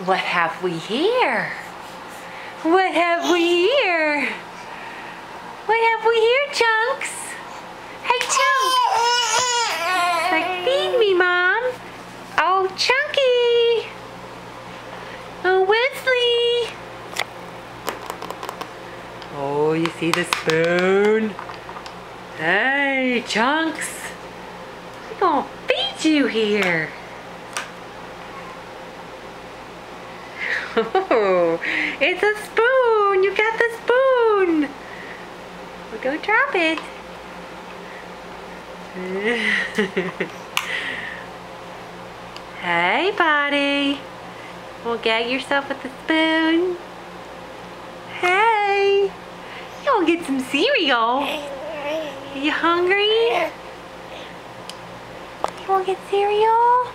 What have we here? What have we here? What have we here, Chunks? Hey, Chunks! It's like, feed me, Mom. Oh, Chunky! Oh, Wesley! Oh, you see the spoon? Hey, Chunks! We're gonna feed you here. Oh, it's a spoon! You got the spoon! We'll go drop it. Hey, buddy. Well, gag yourself with the spoon. Hey! You wanna get some cereal? Are you hungry? You wanna get cereal?